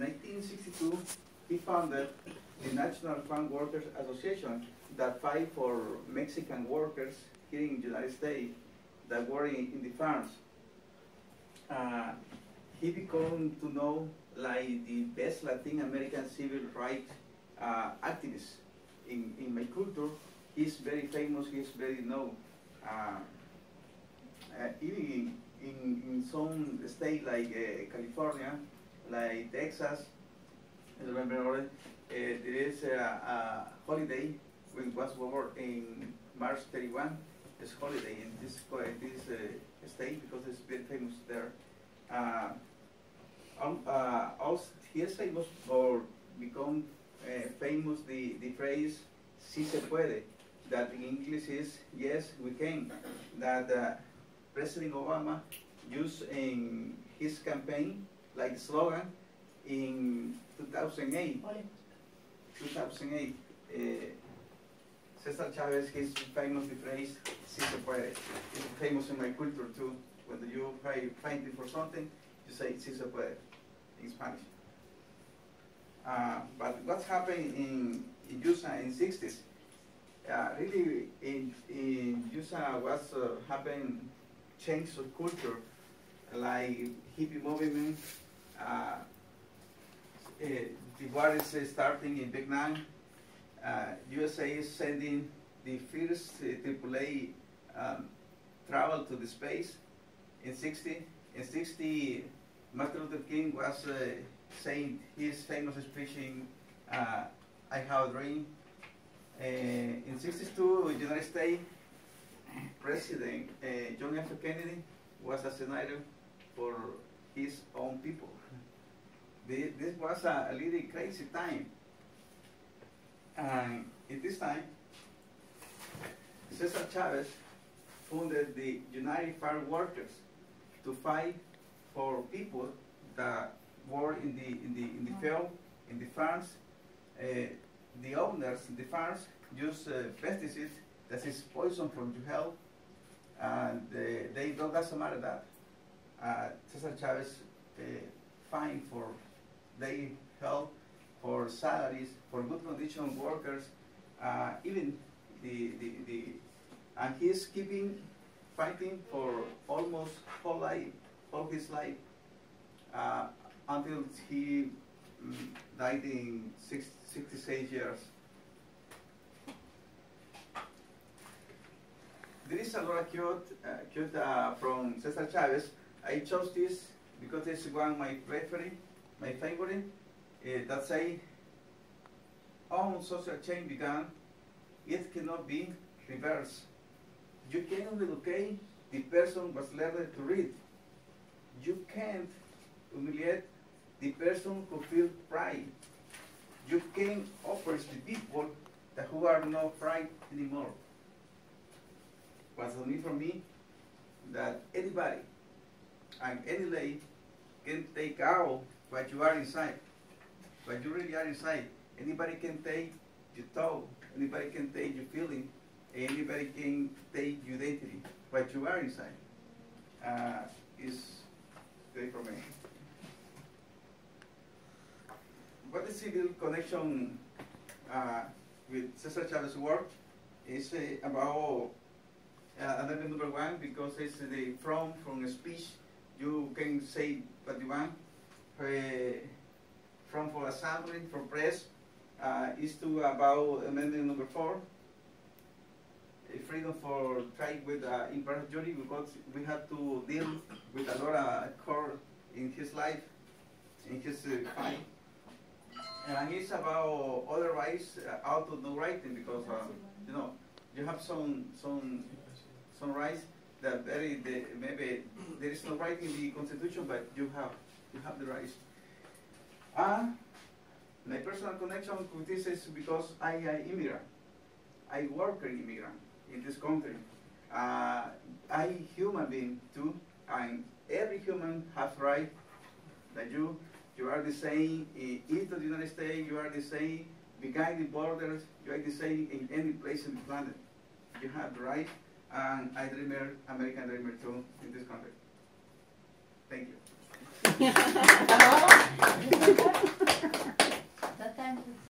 1962, he founded the National Farm Workers Association that fight for Mexican workers here in the United States that were in the farms. He became to know like the best Latin American civil rights activist in my culture. He's very famous, he's very known. Even in some states like California, like Texas, I remember there is a holiday when was over in March 31. It's holiday in this state because it's very famous there. Also, he is famous for become famous the phrase "si se puede," that in English is "yes, we can." That President Obama used in his campaign like slogan in 2008. 2008. Cesar Chavez, his famous phrase "si se puede." It's famous in my culture too. When you fighting for something, you say "si se puede" in Spanish. But what's happened in USA in 60s? Really, in USA, what's happened, change of culture, like hippie movement. The war is starting in Vietnam. USA is sending the first AAA travel to the space in 60. In 60, Martin Luther King was saying his famous speech in I Have a Dream. In 62, in the United States, President John F. Kennedy was assassinated for his own people. This was a really crazy time. And in this time, Cesar Chavez founded the United Farm Workers to fight for people that were in the field, in the farms. The owners in the farms use pesticides that is poison for your health, and they don't doesn't matter that. Cesar Chavez fight for their health, for salaries, for good condition workers, even and he's keeping fighting for almost all his life until he died in 66 years. There is a lot of quote from Cesar Chavez. I chose this because it's one of my favorite, that say, "All social change began, it cannot be reversed. You can only educate the person was learned to read. You can't humiliate the person who feels pride. You can offer the people that who are not pride anymore." What's the need for me? That anybody and any lady can take out what you are inside, what you really are inside. Anybody can take your thought, anybody can take your feeling, anybody can take your identity, what you are inside. Is great for me. What is the connection with Cesar Chavez's work? Is about another number one, because it's the from a speech. You can say what you want. From for assembly, for press, is to about amendment number 4. Freedom for trade with impartial jury, because we have to deal with a lot of court in his life, in his fight. And it's about other rights out of no writing, because you know, you have some rights that maybe there is no right in the Constitution, but you have the rights. My personal connection with this is because I immigrant. I work in immigrant in this country. I human being too, and every human has right that you are the same east of the United States, you are the same behind the borders, you are the same in any place in the planet. You have the right, and I dreamer, American dreamer too, in this country. Thank you.